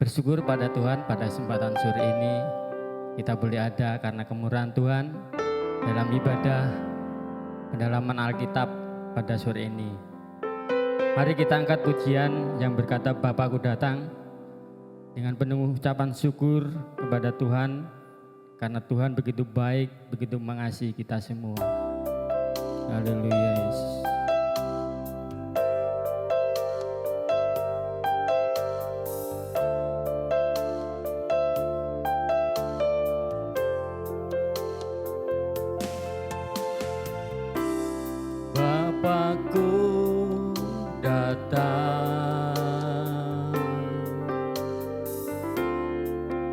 Bersyukur pada Tuhan pada kesempatan sore ini kita boleh ada karena kemurahan Tuhan dalam ibadah pendalaman Alkitab pada sore ini. Mari kita angkat pujian yang berkata Bapakku datang dengan penuh ucapan syukur kepada Tuhan karena Tuhan begitu baik, begitu mengasihi kita semua. Haleluya Yesus. Bapakku datang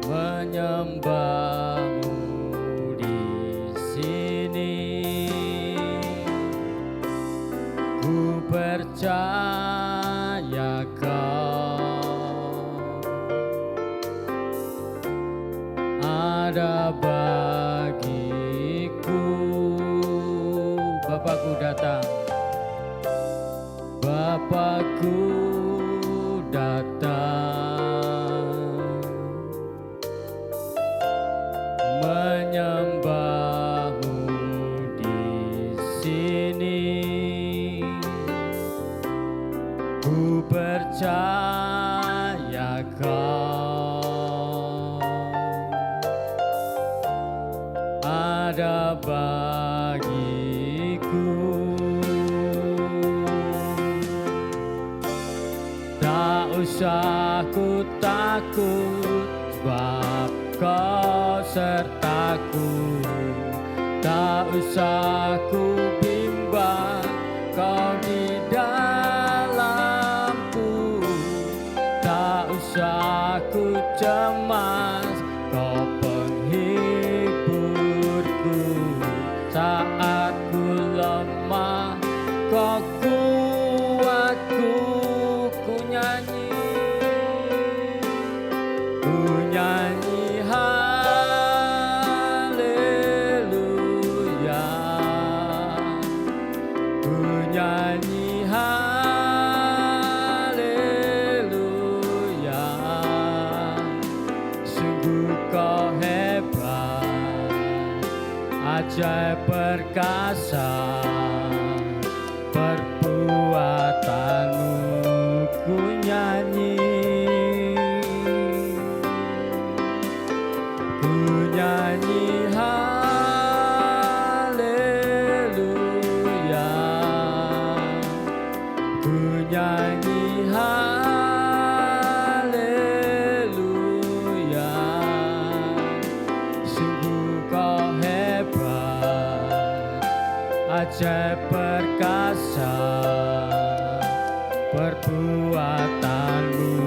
menyembahmu di sini, ku percaya kau ada bagiku. Bapakku datang. Bapakku datang menyembahmu di sini, ku percaya kau ada bagiku. Tak usah ku takut, sebab kau sertaku. Tak usah ku bimbang, kau di dalamku. Tak usah ku cemas, kau penghiburku. Saat ku lemah, kau kuatku. Ku nyanyi haleluya, ku nyanyi haleluya. Sungguh kau hebat, ajaib perkasa, perbuatanmu ku nyanyi. Ku nyanyi haleluya, ku nyanyi haleluya. Sungguh kau hebat, ajaib perkasa, perbuatanmu.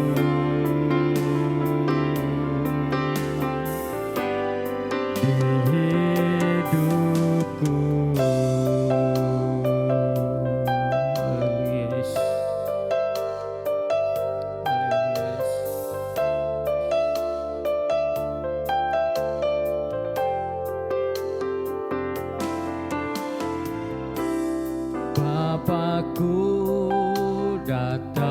Bapakku datang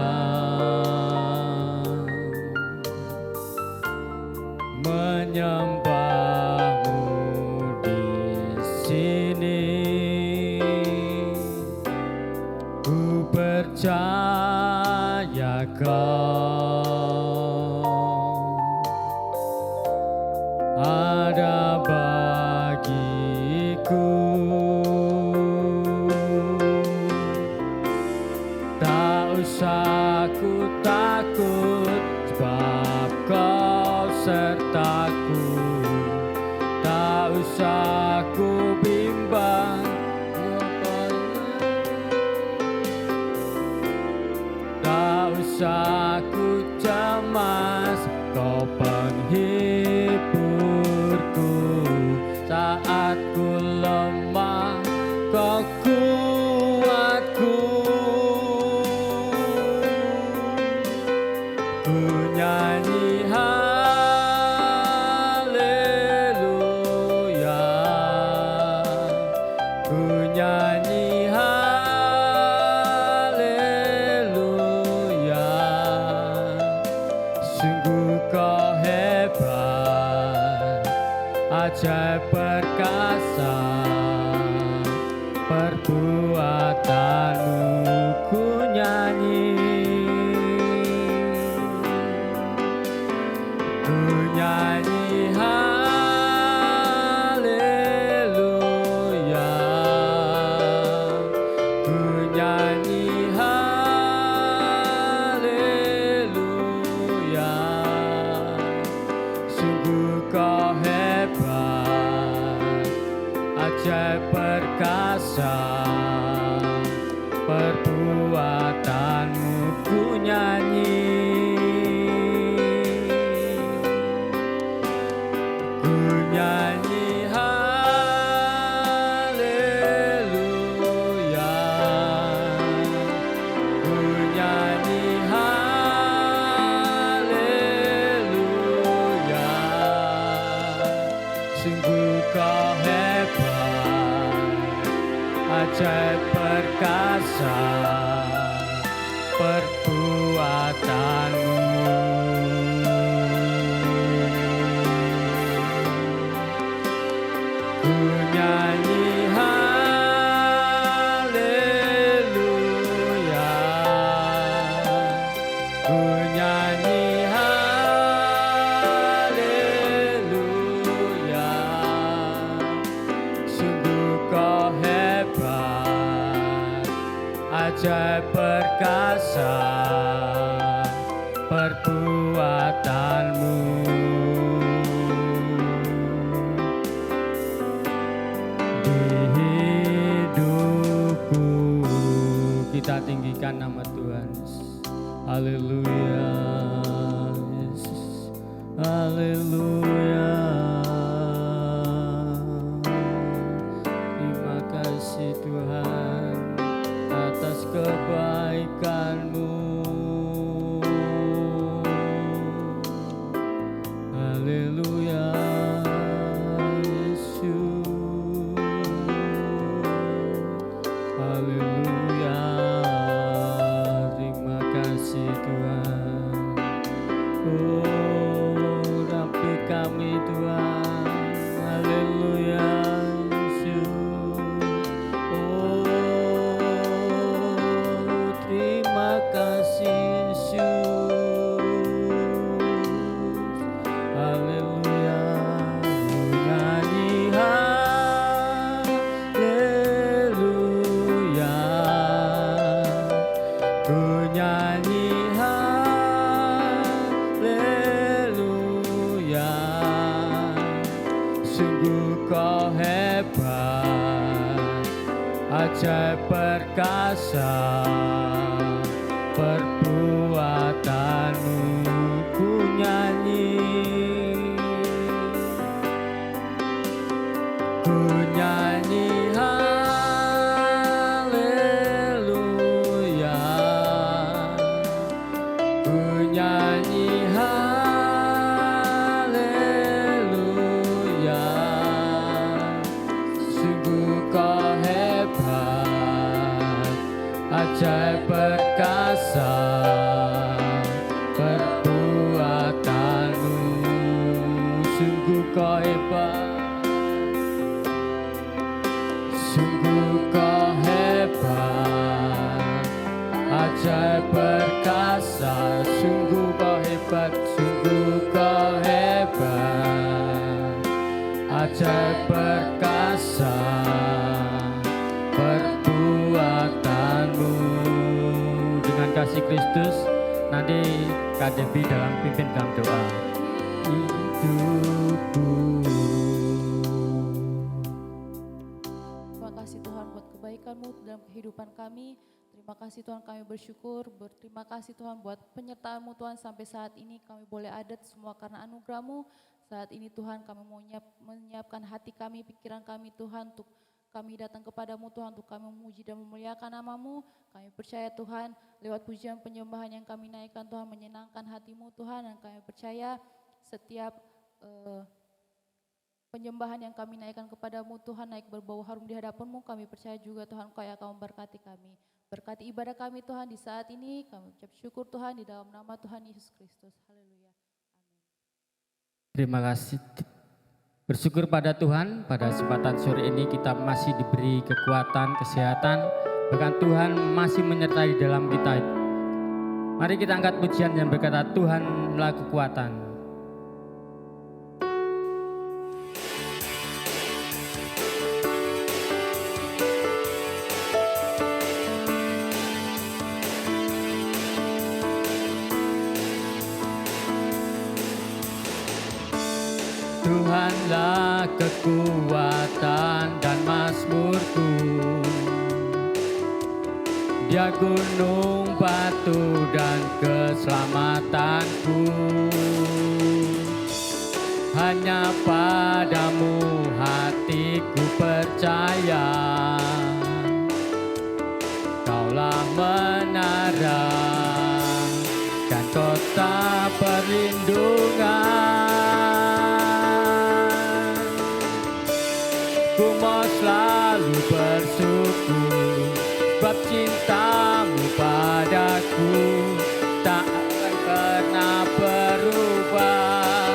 menyembahmu di sini, ku percaya kau ada bagiku. Tak usah ku takut, sebab kau sertaku. Tak usah ku bimbang, tak usah ku cemas, kau penghiburku. Saat ku lemah, kau kuatku. Ku nyanyi haleluya, ku nyanyi haleluya. Sungguh ajaib perkasa, perbuatanmu ku nyanyi, ku nyanyi haleluya, ku nyanyi haleluya. Sungguh kau hebat, ajaib perkasa, perbuatanmu ku nyanyi, ku nyanyi haleluya, ku nyanyi haleluya. Sungguh kau hebat, ajaib perkasa, perbuatanmu. Ku nyanyi haleluya, ku nyanyi haleluya. Sungguh kau hebat, ajaib perkasa, perbuatanmu. Di hidupku kita tinggikan nama Tuhan. Haleluya, Yesus. Haleluya. Terima kasih Tuhan atas kebaikan-Mu. Haleluya, Yesus. Haleluya. Terima kasih Tuhan. Oh, rapi kami Tuhan. Haleluya, Yesus. Oh, terima kasih Yesus. Haleluya. Ku nyanyi haleluya, ku nyanyi haleluya. Sungguh kau hebat, ajaib perkasa, perbuatanmu ku nyanyi, ku nyanyi haleluya, ku nyanyi haleluya. Sungguh kau hebat, ajaib perkasa, perbuatanmu. Sungguh kau hebat, sungguh kau hebat, ajaib perkasa. Sungguh kau hebat, sungguh kau hebat, ajaib perkasa, perbuatanmu. Dengan kasih Kristus, nanti Kak Devi dalam pimpin dalam doa. Hidupku. Terima kasih Tuhan buat kebaikan-Mu dalam kehidupan kami. Terima kasih Tuhan, kami bersyukur. Berterima kasih Tuhan buat penyertaan-Mu Tuhan sampai saat ini kami boleh ada semua karena anugerah-Mu. Saat ini Tuhan kami mau menyiapkan hati kami, pikiran kami Tuhan untuk kami datang kepadamu Tuhan, untuk kami memuji dan memuliakan nama-Mu. Kami percaya Tuhan lewat pujian penyembahan yang kami naikkan Tuhan menyenangkan hati-Mu Tuhan, dan kami percaya setiap penyembahan yang kami naikkan kepadamu Tuhan naik berbau harum di hadapan-Mu. Kami percaya juga Tuhan Kau yang akan memberkati kami. Berkati ibadah kami Tuhan di saat ini. Kami ucap syukur Tuhan di dalam nama Tuhan Yesus Kristus. Haleluya. Amin. Terima kasih. Bersyukur pada Tuhan, pada kesempatan sore ini kita masih diberi kekuatan, kesehatan, bahkan Tuhan masih menyertai dalam kita. Mari kita angkat pujian yang berkata, Tuhanlah kekuatan. Tuhanlah kekuatan dan mazmurku, Dia gunung batu dan keselamatanku. Hanya padamu hatiku percaya, Kaulah menara dan kota perlindungan. Ku mau selalu bersyukur sebab cintamu padaku tak akan pernah berubah.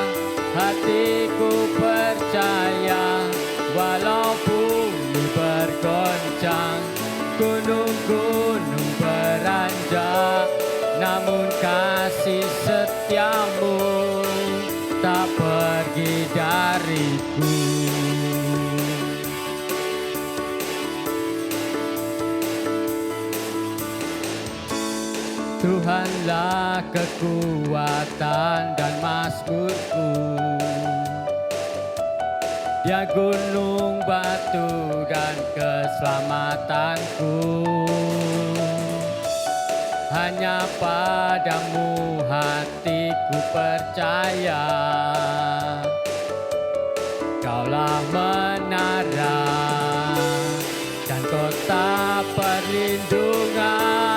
Hatiku percaya walaupun bumi bergoncang, gunung-gunung beranjak, namun kasih setiamu tak pergi dariku. Tuhanlah kekuatan dan mazmurku, Dia gunung batu dan keselamatanku. Hanya padamu hatiku percaya, Kaulah menara dan kota perlindungan.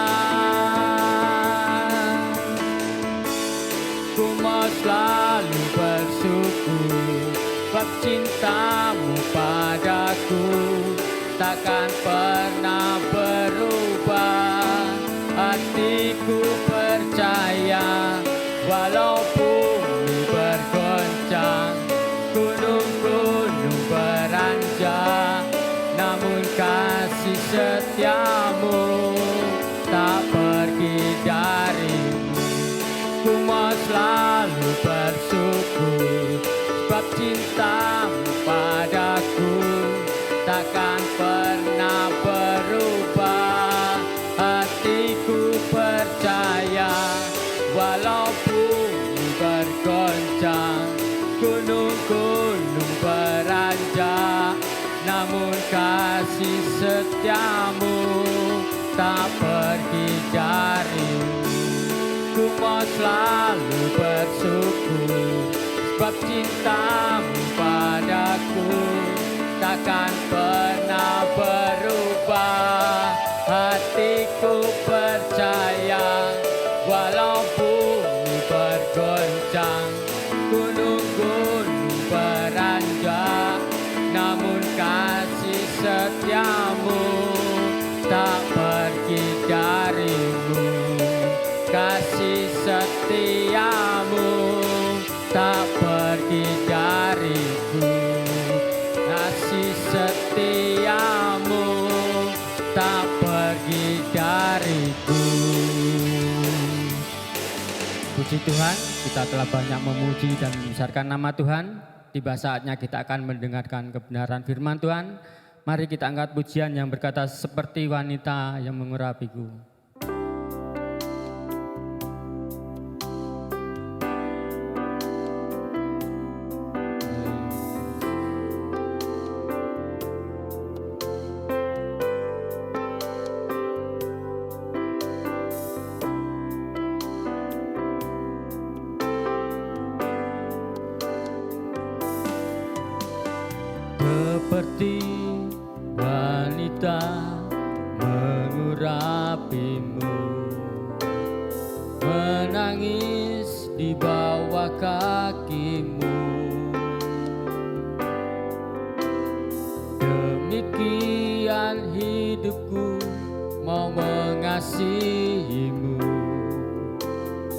Ku mau selalu bersyukur sebab cintamu padaku takkan pernah berubah. Hatiku percaya walaupun bumi bergoncang, gunung-gunung beranjak, namun kasih setiamu tak pergi darimu. Ku mau selalu bersyukur sebab cintamu padaku takkan pernah berubah. Hatiku percaya walaupun bergoncang, gunung-gunung beranjak, namun kasih setiamu tak pergi darimu. Ku mau selalu bersyukur sebab cintamu padaku takkan pernah berubah. Hatiku percaya walaupun bumi bergoncang, gunung-gunung beranjak, namun kasih setiamu tak pergi darimu. Kasih setiamu tak pergi dariku. Kasih setiamu tak pergi dariku. Puji Tuhan, kita telah banyak memuji dan membesarkan nama Tuhan. Tiba saatnya kita akan mendengarkan kebenaran firman Tuhan. Mari kita angkat pujian yang berkata, seperti wanita yang mengurapiku. Seperti wanita mengurapimu, menangis di bawah kakimu. Demikian hidupku mau mengasihimu.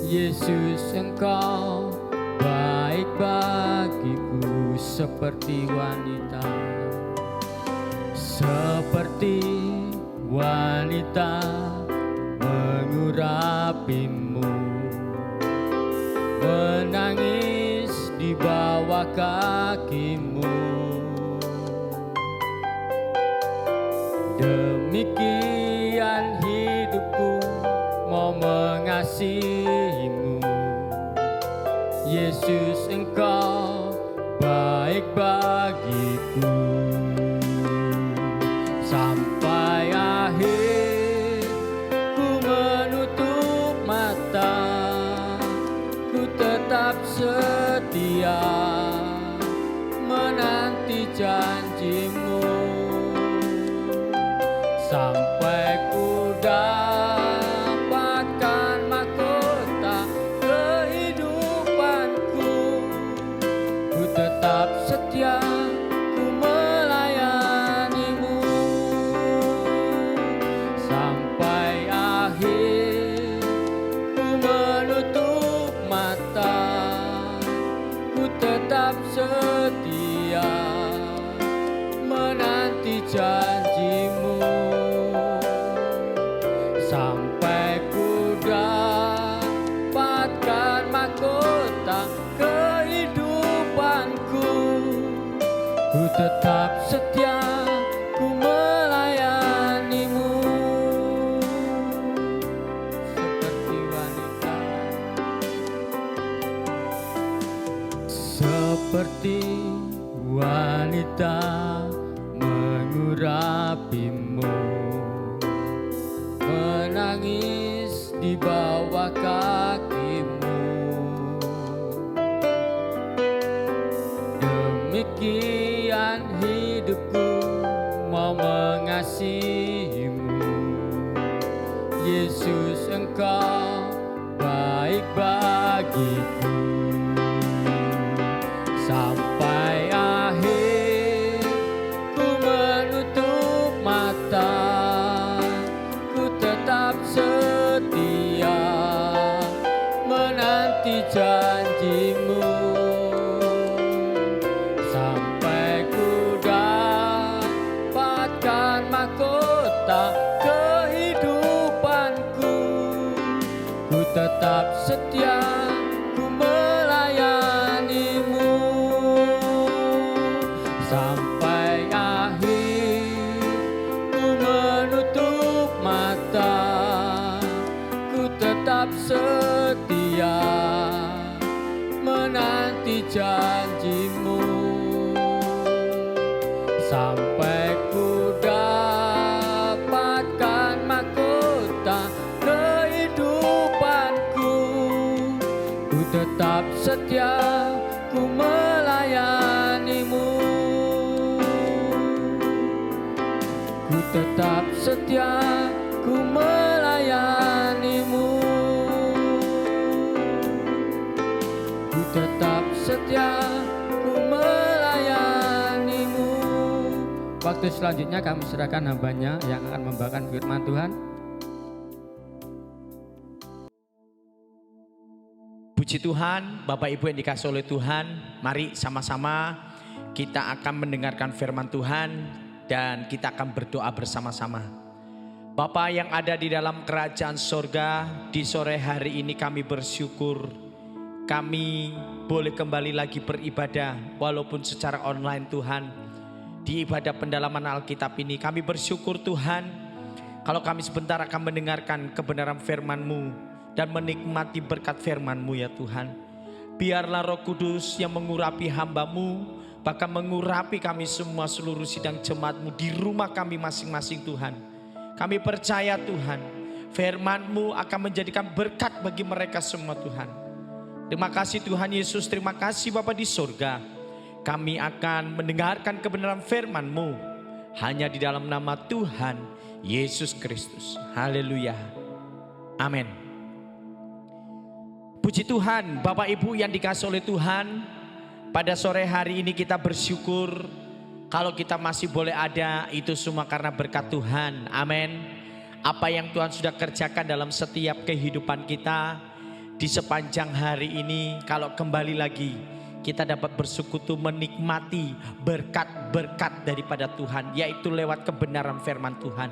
Yesus, Engkau baik bagiku. seperti wanita, seperti wanita mengurapimu, menangis di bawah kakimu. Demikian hidupku mau mengasihimu, Yesus, Engkau baik bagiku. Sampai akhir ku menutup mata, ku tetap setia menanti janjimu. Sampai ku dapatkan mahkota kehidupanku, ku tetap setia, ku melayanimu. Sampai akhir ku menutup mata, ku tetap setia menanti janjimu. Sampai ku dapatkan mahkota kehidupanku, ku tetap setia, ku melayanimu. Seperti wanita, seperti wanita mengurapimu, menangis di bawah kakimu. Demikian hidupku mau mengasihimu, Yesus, Engkau baik bagiku. Sampai akhir ku menutup mata, ku tetap setia menanti janjimu. Sampai ku dapatkan mahkota kehidupanku, ku tetap setia, ku melayanimu. Sampai akhir ku menutup mata, ku tetap setia menanti janjimu. Sampai ku dapatkan mahkota kehidupanku, ku tetap setia, ku melayanimu. Ku tetap setia, ku melayanimu. Ku tetap setia, ku melayanimu. Waktu selanjutnya kami serahkan hambanya yang akan membawakan firman Tuhan. Puji Tuhan, Bapak Ibu yang dikasihi oleh Tuhan, mari sama-sama kita akan mendengarkan firman Tuhan dan kita akan berdoa bersama-sama. Bapa yang ada di dalam kerajaan sorga, di sore hari ini kami bersyukur kami boleh kembali lagi beribadah walaupun secara online Tuhan. Di ibadah pendalaman Alkitab ini kami bersyukur Tuhan kalau kami sebentar akan mendengarkan kebenaran firman-Mu dan menikmati berkat firman-Mu ya Tuhan. Biarlah Roh Kudus yang mengurapi hamba-Mu, bahkan mengurapi kami semua seluruh sidang jemaat-Mu di rumah kami masing-masing Tuhan. Kami percaya Tuhan, firman-Mu akan menjadikan berkat bagi mereka semua Tuhan. Terima kasih Tuhan Yesus, terima kasih Bapa di surga. Kami akan mendengarkan kebenaran firman-Mu hanya di dalam nama Tuhan Yesus Kristus. Haleluya. Amin. Puji Tuhan, Bapak Ibu yang dikasihi oleh Tuhan, pada sore hari ini kita bersyukur kalau kita masih boleh ada, itu semua karena berkat Tuhan. Amin. Apa yang Tuhan sudah kerjakan dalam setiap kehidupan kita di sepanjang hari ini, kalau kembali lagi kita dapat bersekutu menikmati berkat-berkat daripada Tuhan, yaitu lewat kebenaran firman Tuhan.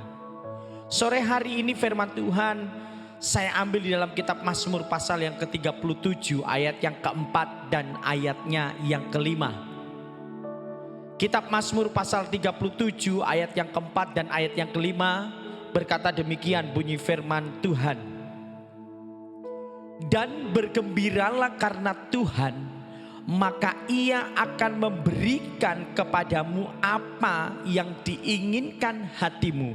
Sore hari ini firman Tuhan saya ambil di dalam kitab Mazmur pasal yang ke-37 ayat yang keempat dan ayatnya yang kelima. Kitab Mazmur pasal 37 ayat yang keempat dan ayat yang kelima berkata demikian bunyi firman Tuhan. Dan bergembiralah karena Tuhan, maka Ia akan memberikan kepadamu apa yang diinginkan hatimu.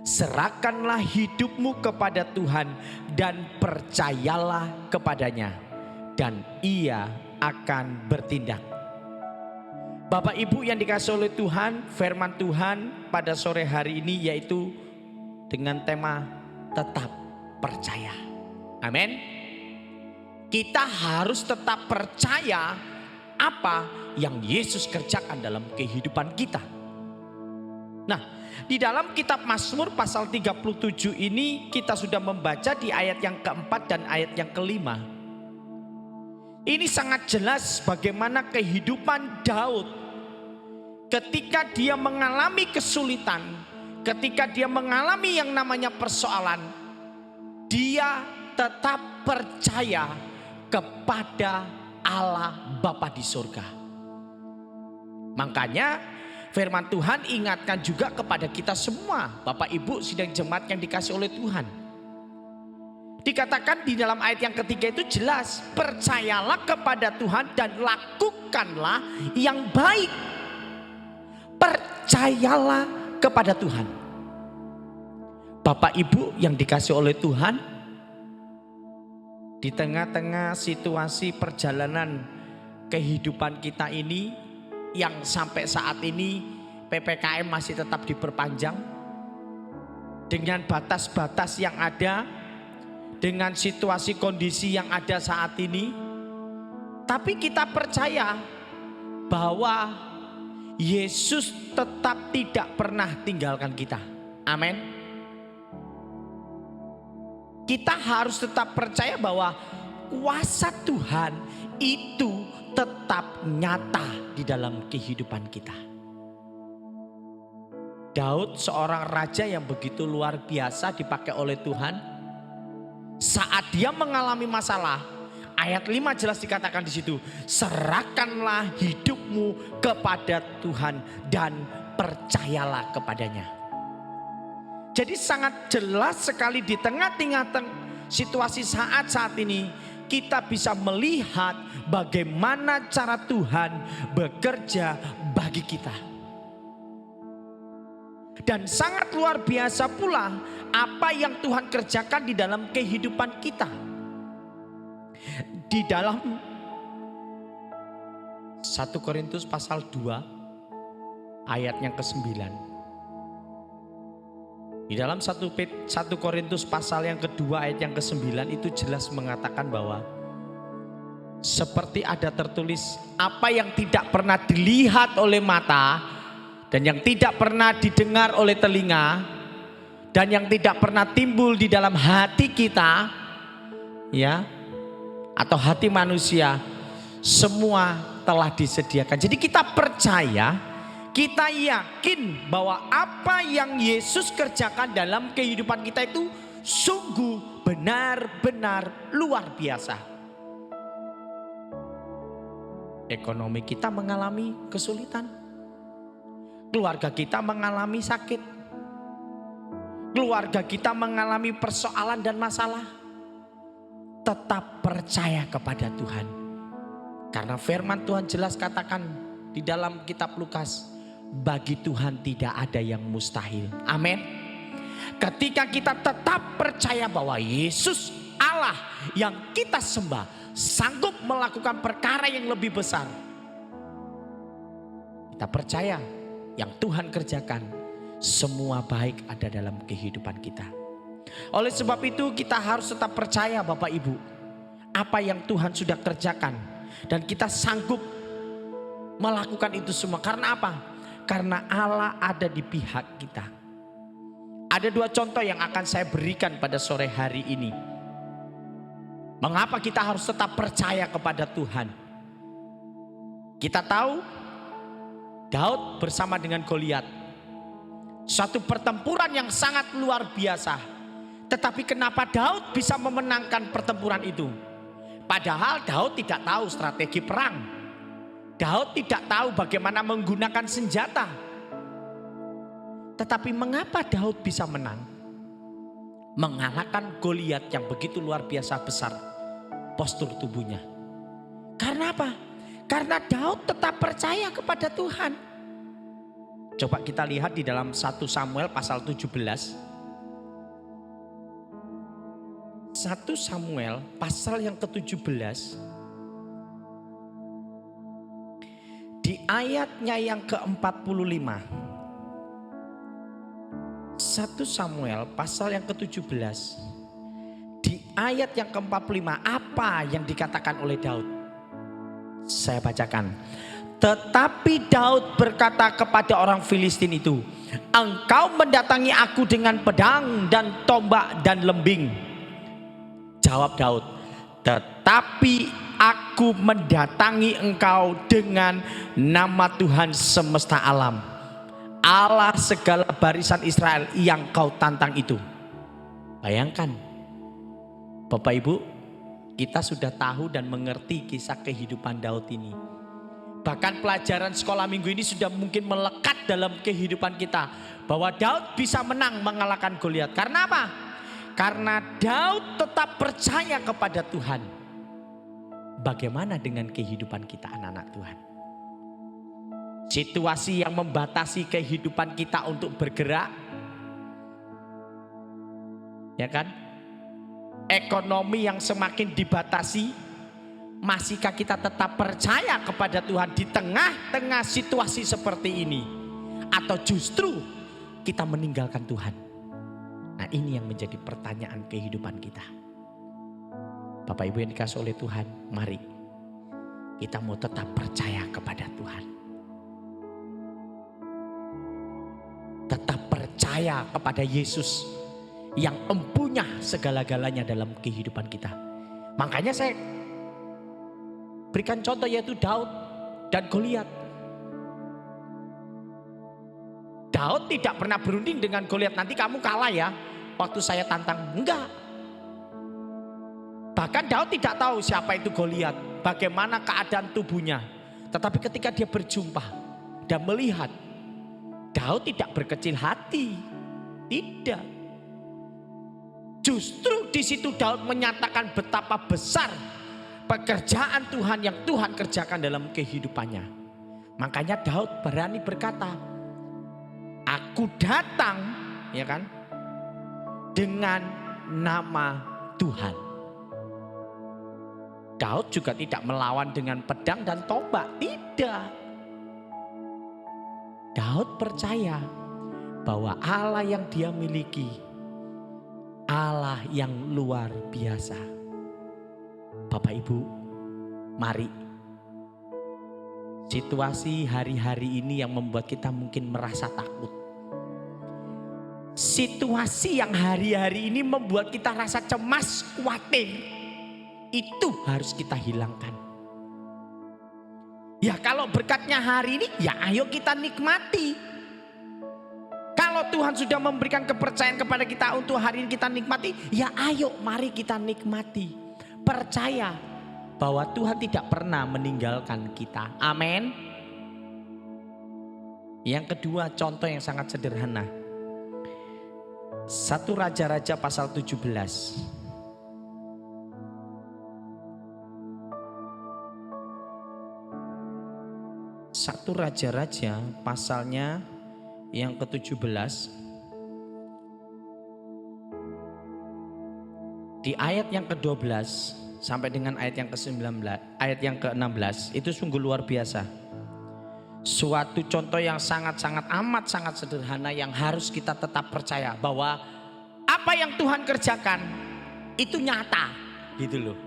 Serahkanlah hidupmu kepada Tuhan dan percayalah kepadanya, dan Ia akan bertindak. Bapak Ibu yang dikasihi oleh Tuhan, firman Tuhan pada sore hari ini yaitu dengan tema tetap percaya. Amin. Kita harus tetap percaya apa yang Yesus kerjakan dalam kehidupan kita. Nah, di dalam kitab Mazmur pasal 37 ini kita sudah membaca di ayat yang keempat dan ayat yang kelima. Ini sangat jelas bagaimana kehidupan Daud ketika dia mengalami kesulitan, ketika dia mengalami yang namanya persoalan, dia tetap percaya kepada Allah Bapa di surga. Makanya firman Tuhan ingatkan juga kepada kita semua, Bapak Ibu sidang jemaat yang dikasihi oleh Tuhan. Dikatakan di dalam ayat yang ketiga itu jelas, percayalah kepada Tuhan dan lakukanlah yang baik. Percayalah kepada Tuhan. Bapak Ibu yang dikasihi oleh Tuhan, di tengah-tengah situasi perjalanan kehidupan kita ini yang sampai saat ini PPKM masih tetap diperpanjang dengan batas-batas yang ada, dengan situasi kondisi yang ada saat ini, tapi kita percaya bahwa Yesus tetap tidak pernah tinggalkan kita. Amin. Kita harus tetap percaya bahwa kuasa Tuhan itu tetap nyata di dalam kehidupan kita. Daud seorang raja yang begitu luar biasa dipakai oleh Tuhan. Saat dia mengalami masalah, ayat 5 jelas dikatakan di situ, serahkanlah hidupmu kepada Tuhan dan percayalah kepadanya. Jadi sangat jelas sekali di tengah-tengah situasi saat ini kita bisa melihat bagaimana cara Tuhan bekerja bagi kita. Dan sangat luar biasa pula apa yang Tuhan kerjakan di dalam kehidupan kita. Di dalam 1 Korintus pasal 2 ayat yang ke-9. Di dalam 1 Korintus pasal yang kedua ayat yang ke-9 itu jelas mengatakan bahwa seperti ada tertulis, apa yang tidak pernah dilihat oleh mata dan yang tidak pernah didengar oleh telinga dan yang tidak pernah timbul di dalam hati kita, ya, atau hati manusia, semua telah disediakan. Jadi kita percaya, kita yakin bahwa apa yang Yesus kerjakan dalam kehidupan kita itu sungguh benar-benar luar biasa. Ekonomi kita mengalami kesulitan, keluarga kita mengalami sakit, keluarga kita mengalami persoalan dan masalah. Tetap percaya kepada Tuhan, karena firman Tuhan jelas katakan di dalam kitab Lukas, bagi Tuhan tidak ada yang mustahil. Amin. Ketika kita tetap percaya bahwa Yesus Allah yang kita sembah sanggup melakukan perkara yang lebih besar, kita percaya yang Tuhan kerjakan semua baik ada dalam kehidupan kita. Oleh sebab itu kita harus tetap percaya Bapak Ibu, apa yang Tuhan sudah kerjakan, dan kita sanggup melakukan itu semua. Karena apa? Karena Allah ada di pihak kita. Ada dua contoh yang akan saya berikan pada sore hari ini. Mengapa kita harus tetap percaya kepada Tuhan? Kita tahu Daud bersama dengan Goliat. Suatu pertempuran yang sangat luar biasa. Tetapi kenapa Daud bisa memenangkan pertempuran itu? Padahal Daud tidak tahu strategi perang. Daud tidak tahu bagaimana menggunakan senjata. Tetapi mengapa Daud bisa menang? Mengalahkan Goliat yang begitu luar biasa besar postur tubuhnya. Karena apa? Karena Daud tetap percaya kepada Tuhan. Coba kita lihat di dalam 1 Samuel pasal 17. 1 Samuel pasal yang ke-17. Di ayatnya yang ke-45. 1 Samuel pasal yang ke-17. Di ayat yang ke-45, apa yang dikatakan oleh Daud? Saya bacakan. Tetapi Daud berkata kepada orang Filistin itu, engkau mendatangi aku dengan pedang dan tombak dan lembing. Jawab Daud, tetapi aku mendatangi engkau dengan nama Tuhan semesta alam, Allah segala barisan Israel yang kau tantang itu. Bayangkan, Bapak Ibu, kita sudah tahu dan mengerti kisah kehidupan Daud ini. Bahkan pelajaran sekolah minggu ini sudah mungkin melekat dalam kehidupan kita. Bahwa Daud bisa menang mengalahkan Goliat. Karena apa? Karena Daud tetap percaya kepada Tuhan. Bagaimana dengan kehidupan kita anak-anak Tuhan? Situasi yang membatasi kehidupan kita untuk bergerak. Ya kan? Ekonomi yang semakin dibatasi. Masihkah kita tetap percaya kepada Tuhan di tengah-tengah situasi seperti ini? Atau justru kita meninggalkan Tuhan? Nah, ini yang menjadi pertanyaan kehidupan kita. Bapak Ibu yang dikasihi oleh Tuhan, mari kita mau tetap percaya kepada Tuhan. Tetap percaya kepada Yesus yang empunya segala-galanya dalam kehidupan kita. Makanya saya berikan contoh yaitu Daud dan Goliat. Daud tidak pernah berunding dengan Goliat, nanti kamu kalah ya waktu saya tantang. Enggak. Bahkan Daud tidak tahu siapa itu Goliat, bagaimana keadaan tubuhnya. Tetapi ketika dia berjumpa dan melihat, Daud tidak berkecil hati. Tidak. Justru di situ Daud menyatakan betapa besar pekerjaan Tuhan yang Tuhan kerjakan dalam kehidupannya. Makanya Daud berani berkata, aku datang, ya kan, dengan nama Tuhan. Daud juga tidak melawan dengan pedang dan tombak, tidak. Daud percaya bahwa Allah yang dia miliki, Allah yang luar biasa. Bapak Ibu, mari. Situasi hari-hari ini yang membuat kita mungkin merasa takut. Situasi yang hari-hari ini membuat kita rasa cemas, khawatir. Itu harus kita hilangkan. Ya kalau berkatnya hari ini, ya ayo kita nikmati. Kalau Tuhan sudah memberikan kepercayaan kepada kita untuk hari ini kita nikmati, ya ayo mari kita nikmati. Percaya bahwa Tuhan tidak pernah meninggalkan kita. Amin. Yang kedua, contoh yang sangat sederhana. 1 Raja-Raja pasal 17. 1 Raja-Raja pasalnya yang ke-17. Di ayat yang ke-12 sampai dengan ayat yang ke-19, ayat yang ke-16 itu sungguh luar biasa. Suatu contoh yang sangat-sangat amat sangat sederhana yang harus kita tetap percaya bahwa apa yang Tuhan kerjakan itu nyata, gitu loh.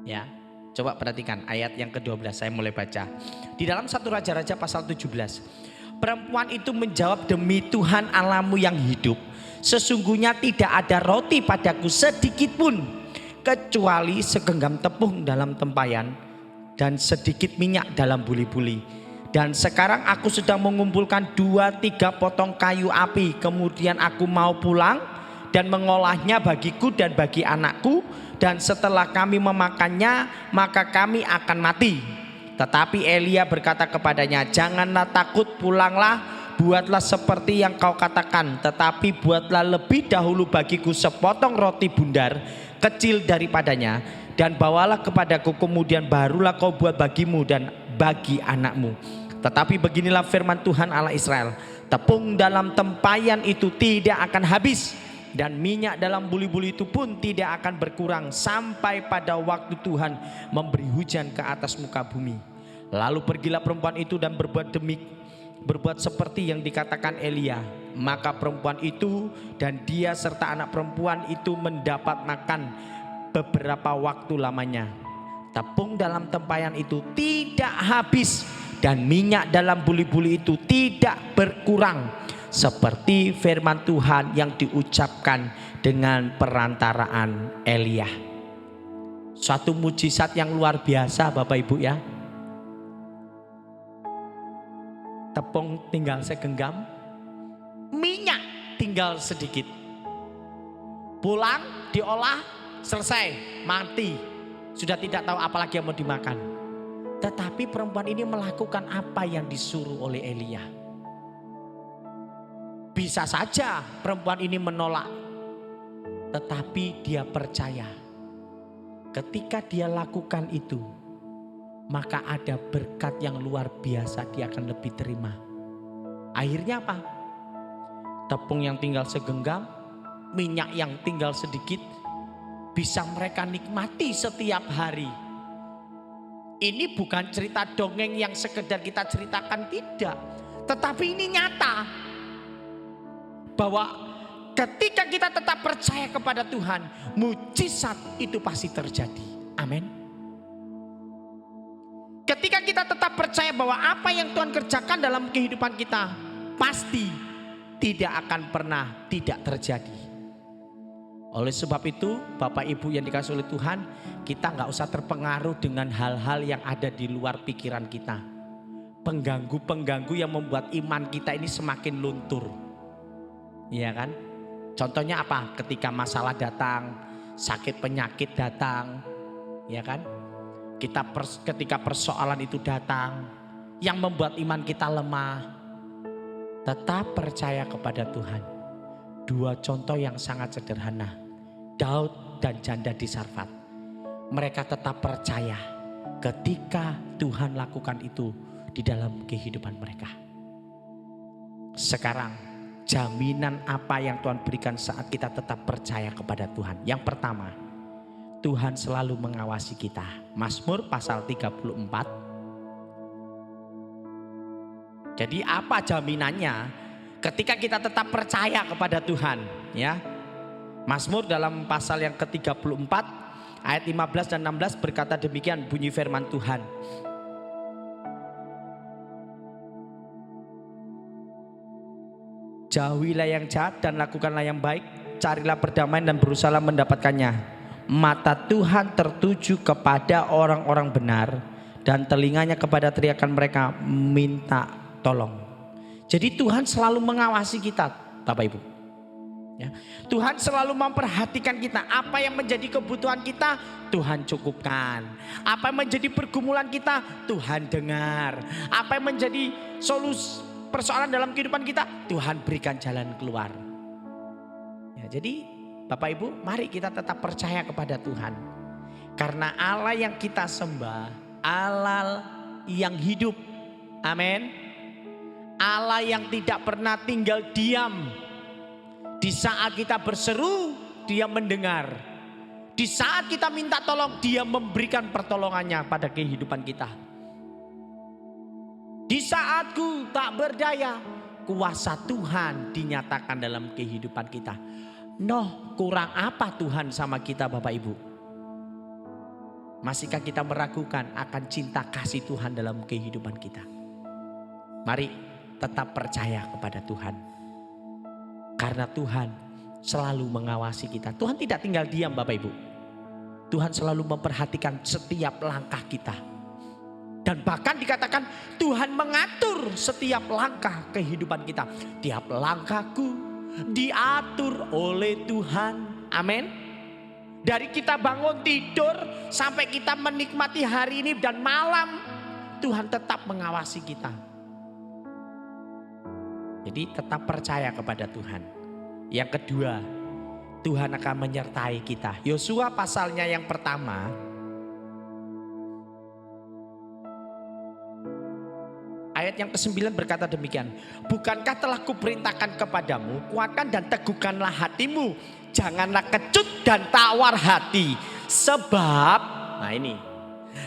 Ya, coba perhatikan ayat yang ke-12, saya mulai baca. Di dalam 1 Raja-Raja pasal 17. Perempuan itu menjawab, demi Tuhan Allahmu yang hidup, sesungguhnya tidak ada roti padaku sedikit pun kecuali segenggam tepung dalam tempayan dan sedikit minyak dalam buli-buli. Dan sekarang aku sedang mengumpulkan 2-3 potong kayu api. Kemudian aku mau pulang dan mengolahnya bagiku dan bagi anakku. Dan setelah kami memakannya, maka kami akan mati. Tetapi Elia berkata kepadanya, janganlah takut, pulanglah, buatlah seperti yang kau katakan. Tetapi buatlah lebih dahulu bagiku sepotong roti bundar kecil daripadanya, dan bawalah kepadaku, kemudian barulah kau buat bagimu dan bagi anakmu. Tetapi beginilah firman Tuhan Allah Israel, tepung dalam tempayan itu tidak akan habis, dan minyak dalam buli-buli itu pun tidak akan berkurang sampai pada waktu Tuhan memberi hujan ke atas muka bumi. Lalu pergilah perempuan itu dan berbuat seperti yang dikatakan Elia. Maka perempuan itu dan dia serta anak perempuan itu mendapat makan beberapa waktu lamanya. Tepung dalam tempayan itu tidak habis dan minyak dalam buli-buli itu tidak berkurang, seperti firman Tuhan yang diucapkan dengan perantaraan Elia. Suatu mujizat yang luar biasa Bapak Ibu ya. Tepung tinggal segenggam, minyak tinggal sedikit. Pulang, diolah, selesai, mati. Sudah tidak tahu apalagi yang mau dimakan. Tetapi perempuan ini melakukan apa yang disuruh oleh Elia. Bisa saja perempuan ini menolak, tetapi dia percaya. Ketika dia lakukan itu, maka ada berkat yang luar biasa dia akan lebih terima. Akhirnya apa? Tepung yang tinggal segenggam, minyak yang tinggal sedikit, bisa mereka nikmati setiap hari. Ini bukan cerita dongeng yang sekedar kita ceritakan, tidak. Tetapi ini nyata. Bahwa ketika kita tetap percaya kepada Tuhan, mujizat itu pasti terjadi. Amin. Ketika kita tetap percaya bahwa apa yang Tuhan kerjakan dalam kehidupan kita pasti tidak akan pernah tidak terjadi. Oleh sebab itu Bapak Ibu yang dikasihi oleh Tuhan, kita nggak usah terpengaruh dengan hal-hal yang ada di luar pikiran kita. Pengganggu-pengganggu yang membuat iman kita ini semakin luntur. Iya kan? Contohnya apa? Ketika masalah datang, sakit penyakit datang, ya kan? Ketika persoalan itu datang yang membuat iman kita lemah, tetap percaya kepada Tuhan. 2 contoh yang sangat sederhana, Daud dan janda di Sarfat. Mereka tetap percaya ketika Tuhan lakukan itu di dalam kehidupan mereka. Sekarang jaminan apa yang Tuhan berikan saat kita tetap percaya kepada Tuhan? Yang pertama, Tuhan selalu mengawasi kita. Mazmur pasal 34. Jadi apa jaminannya ketika kita tetap percaya kepada Tuhan, ya? Mazmur dalam pasal yang ke-34 ayat 15 dan 16 berkata demikian bunyi firman Tuhan. Jauhilah yang jahat dan lakukanlah yang baik, carilah perdamaian dan berusahalah mendapatkannya. Mata Tuhan tertuju kepada orang-orang benar dan telinganya kepada teriakan mereka minta tolong. Jadi Tuhan selalu mengawasi kita Bapak Ibu. Ya. Tuhan selalu memperhatikan kita. Apa yang menjadi kebutuhan kita Tuhan cukupkan. Apa yang menjadi pergumulan kita Tuhan dengar. Apa yang menjadi solusi persoalan dalam kehidupan kita Tuhan berikan jalan keluar. Ya, jadi Bapak Ibu, mari kita tetap percaya kepada Tuhan. Karena Allah yang kita sembah, Allah yang hidup. Amin. Allah yang tidak pernah tinggal diam. Di saat kita berseru, Dia mendengar. Di saat kita minta tolong, Dia memberikan pertolongannya pada kehidupan kita. Di saatku tak berdaya, kuasa Tuhan dinyatakan dalam kehidupan kita. Noh, kurang apa Tuhan sama kita Bapak Ibu? Masihkah kita meragukan akan cinta kasih Tuhan dalam kehidupan kita? Mari tetap percaya kepada Tuhan. Karena Tuhan selalu mengawasi kita. Tuhan tidak tinggal diam Bapak Ibu. Tuhan selalu memperhatikan setiap langkah kita. Dan bahkan dikatakan Tuhan mengatur setiap langkah kehidupan kita. Tiap langkahku diatur oleh Tuhan. Amin. Dari kita bangun tidur sampai kita menikmati hari ini dan malam, Tuhan tetap mengawasi kita. Jadi tetap percaya kepada Tuhan. Yang kedua, Tuhan akan menyertai kita. Yosua pasalnya yang pertama, ayat yang ke-9 berkata demikian. Bukankah telah kuperintahkan kepadamu, kuatkan dan teguhkanlah hatimu. Janganlah kecut dan tawar hati. Sebab, nah ini.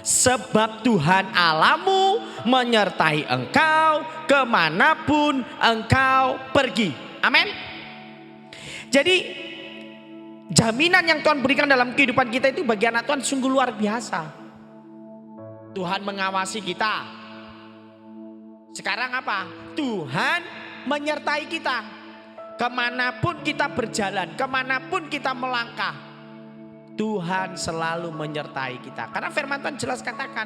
Sebab Tuhan Allahmu menyertai engkau kemanapun engkau pergi. Amin. Jadi jaminan yang Tuhan berikan dalam kehidupan kita itu bagi anak Tuhan sungguh luar biasa. Tuhan mengawasi kita. Sekarang apa? Tuhan menyertai kita. Kemanapun kita berjalan, kemanapun kita melangkah, Tuhan selalu menyertai kita. Karena firman Tuhan jelas katakan,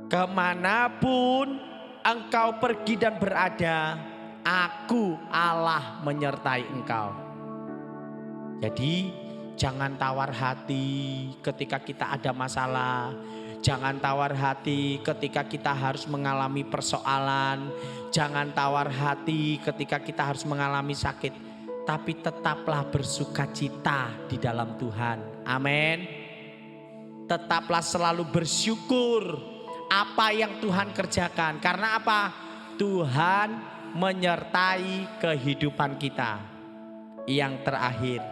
kemanapun engkau pergi dan berada, aku Allah menyertai engkau. Jadi jangan tawar hati ketika kita ada masalah. Jangan tawar hati ketika kita harus mengalami persoalan. Jangan tawar hati ketika kita harus mengalami sakit. Tapi tetaplah bersukacita di dalam Tuhan. Amin. Tetaplah selalu bersyukur apa yang Tuhan kerjakan. Karena apa? Tuhan menyertai kehidupan kita. Yang terakhir,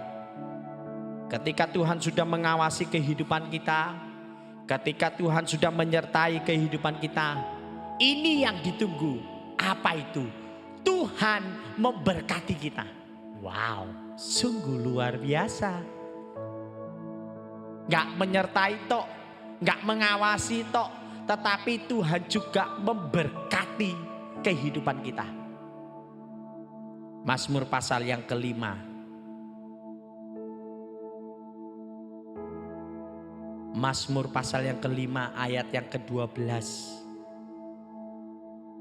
ketika Tuhan sudah mengawasi kehidupan kita, ketika Tuhan sudah menyertai kehidupan kita, ini yang ditunggu. Apa itu? Tuhan memberkati kita. Wow, sungguh luar biasa. Gak menyertai tok, gak mengawasi tok, tetapi Tuhan juga memberkati kehidupan kita. Mazmur pasal yang ke-5. Mazmur pasal yang ke-5 ayat yang ke-12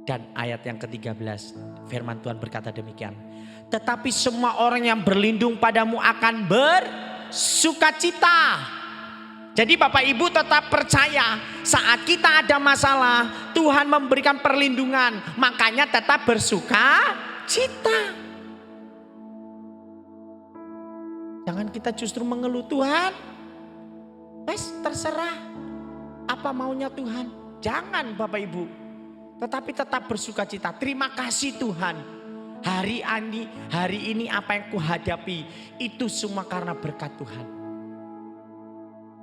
dan ayat yang ke-13. Firman Tuhan berkata demikian. Tetapi semua orang yang berlindung padamu akan bersukacita. Jadi Bapak Ibu tetap percaya saat kita ada masalah, Tuhan memberikan perlindungan. Makanya tetap bersukacita. Jangan kita justru mengeluh, Tuhan, wes terserah apa maunya Tuhan. Jangan Bapak Ibu. Tetapi tetap bersukacita. Terima kasih Tuhan. Hari ini apa yang kuhadapi itu semua karena berkat Tuhan.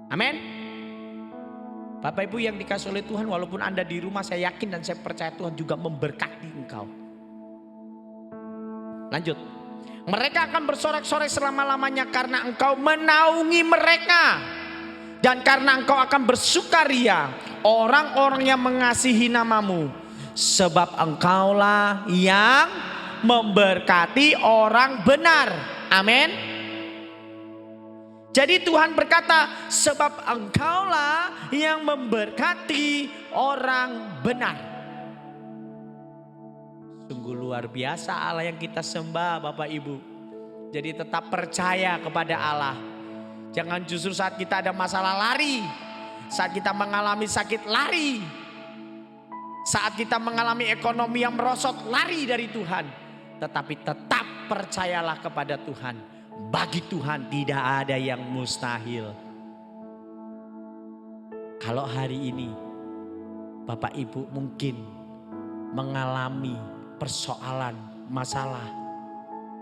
Amin. Bapak Ibu yang dikasih oleh Tuhan, walaupun Anda di rumah, saya yakin dan saya percaya Tuhan juga memberkati engkau. Lanjut. Mereka akan bersorak-sorai selama-lamanya karena engkau menaungi mereka. Dan karena engkau akan bersukaria orang-orang yang mengasihi namamu. Sebab engkaulah yang memberkati orang benar. Amin. Jadi Tuhan berkata, sebab engkaulah yang memberkati orang benar. Sungguh luar biasa Allah yang kita sembah Bapak Ibu. Jadi tetap percaya kepada Allah. Jangan justru saat kita ada masalah lari. Saat kita mengalami sakit lari. Saat kita mengalami ekonomi yang merosot lari dari Tuhan. Tetapi tetap percayalah kepada Tuhan. Bagi Tuhan tidak ada yang mustahil. Kalau hari ini Bapak Ibu mungkin mengalami persoalan, masalah.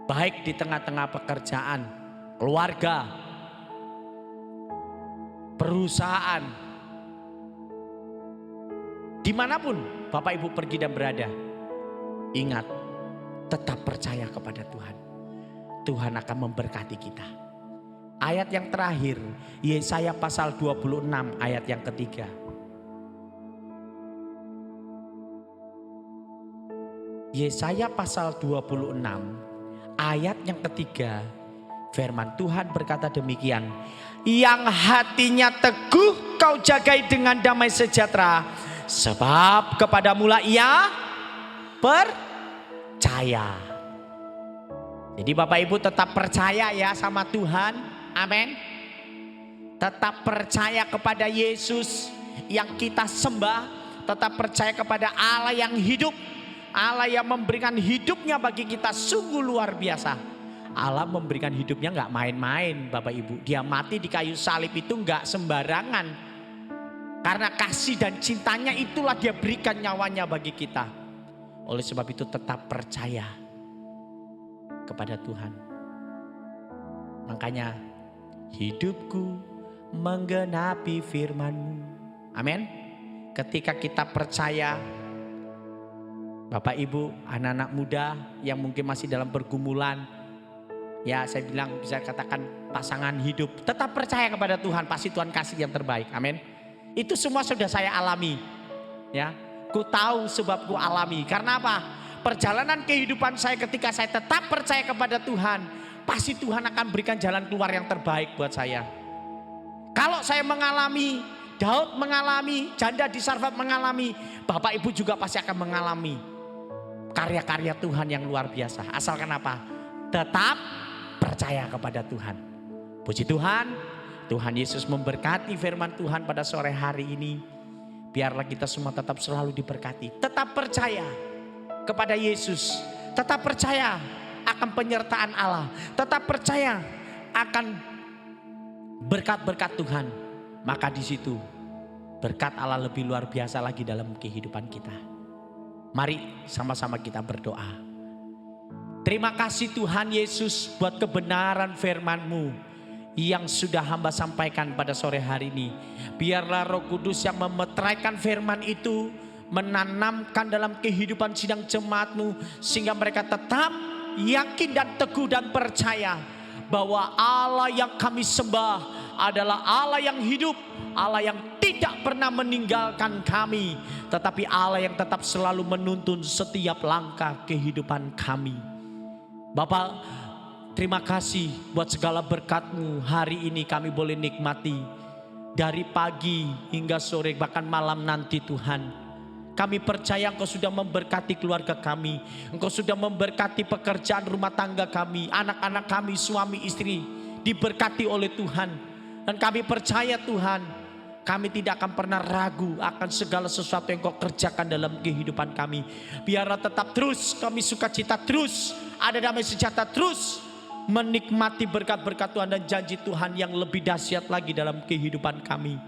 Baik di tengah-tengah pekerjaan, keluarga, perusahaan, dimanapun Bapak Ibu pergi dan berada, ingat, tetap percaya kepada Tuhan. Tuhan akan memberkati kita. Ayat yang terakhir, Yesaya pasal 26 ayat yang ketiga. Yesaya pasal 26 ayat yang ketiga, Firman Tuhan berkata demikian. Yang hatinya teguh kau jagai dengan damai sejahtera, sebab kepadamulah ia percaya. Jadi Bapak Ibu tetap percaya ya sama Tuhan. Amin. Tetap percaya kepada Yesus yang kita sembah. Tetap percaya kepada Allah yang hidup. Allah yang memberikan hidupnya bagi kita sungguh luar biasa. Allah memberikan hidupnya gak main-main Bapak Ibu. Dia mati di kayu salib itu gak sembarangan. Karena kasih dan cintanya itulah dia berikan nyawanya bagi kita. Oleh sebab itu tetap percaya kepada Tuhan. Makanya hidupku menggenapi firman-Mu. Amin. Ketika kita percaya, Bapak Ibu, anak-anak muda yang mungkin masih dalam pergumulan, ya saya bilang bisa katakan pasangan hidup, tetap percaya kepada Tuhan, pasti Tuhan kasih yang terbaik. Amin. Itu semua sudah saya alami. Ya, ku tahu sebab ku alami. Karena apa? Perjalanan kehidupan saya ketika saya tetap percaya kepada Tuhan, pasti Tuhan akan berikan jalan keluar yang terbaik buat saya. Kalau saya mengalami, Daud mengalami, janda di Sarfat mengalami, Bapak Ibu juga pasti akan mengalami karya-karya Tuhan yang luar biasa. Asalkan apa? Tetap percaya kepada Tuhan. Puji Tuhan, Tuhan Yesus memberkati firman Tuhan pada sore hari ini. Biarlah kita semua tetap selalu diberkati. Tetap percaya kepada Yesus. Tetap percaya akan penyertaan Allah. Tetap percaya akan berkat-berkat Tuhan. Maka di situ berkat Allah lebih luar biasa lagi dalam kehidupan kita. Mari sama-sama kita berdoa. Terima kasih Tuhan Yesus buat kebenaran firman-Mu yang sudah hamba sampaikan pada sore hari ini. Biarlah Roh Kudus yang memeteraikan firman itu menanamkan dalam kehidupan sidang jemaat-Mu, sehingga mereka tetap yakin dan teguh dan percaya bahwa Allah yang kami sembah adalah Allah yang hidup, Allah yang tidak pernah meninggalkan kami, tetapi Allah yang tetap selalu menuntun setiap langkah kehidupan kami. Bapak, terima kasih buat segala berkat-Mu hari ini kami boleh nikmati. Dari pagi hingga sore bahkan malam nanti Tuhan. Kami percaya Engkau sudah memberkati keluarga kami. Engkau sudah memberkati pekerjaan rumah tangga kami. Anak-anak kami, suami istri diberkati oleh Tuhan. Dan kami percaya Tuhan, kami tidak akan pernah ragu akan segala sesuatu yang Kau kerjakan dalam kehidupan kami. Biarlah tetap terus kami sukacita, terus ada damai sejahtera, terus menikmati berkat-berkat Tuhan dan janji Tuhan yang lebih dahsyat lagi dalam kehidupan kami.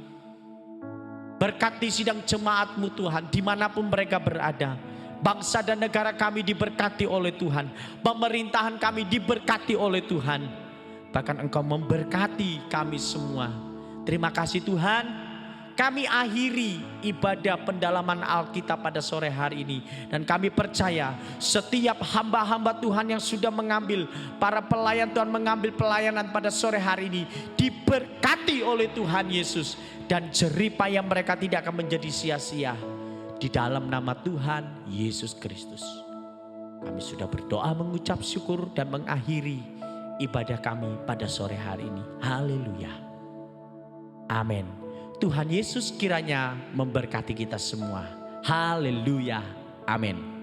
Berkati sidang jemaat-Mu Tuhan dimanapun mereka berada. Bangsa dan negara kami diberkati oleh Tuhan. Pemerintahan kami diberkati oleh Tuhan. Bahkan Engkau memberkati kami semua. Terima kasih Tuhan. Kami akhiri ibadah pendalaman Alkitab pada sore hari ini. Dan kami percaya setiap hamba-hamba Tuhan yang sudah mengambil, para pelayan Tuhan mengambil pelayanan pada sore hari ini, diberkati oleh Tuhan Yesus. Dan jeripaya mereka tidak akan menjadi sia-sia. Di dalam nama Tuhan Yesus Kristus. Kami sudah berdoa, mengucap syukur dan mengakhiri ibadah kami pada sore hari ini. Haleluya. Amin. Tuhan Yesus kiranya memberkati kita semua. Haleluya. Amin.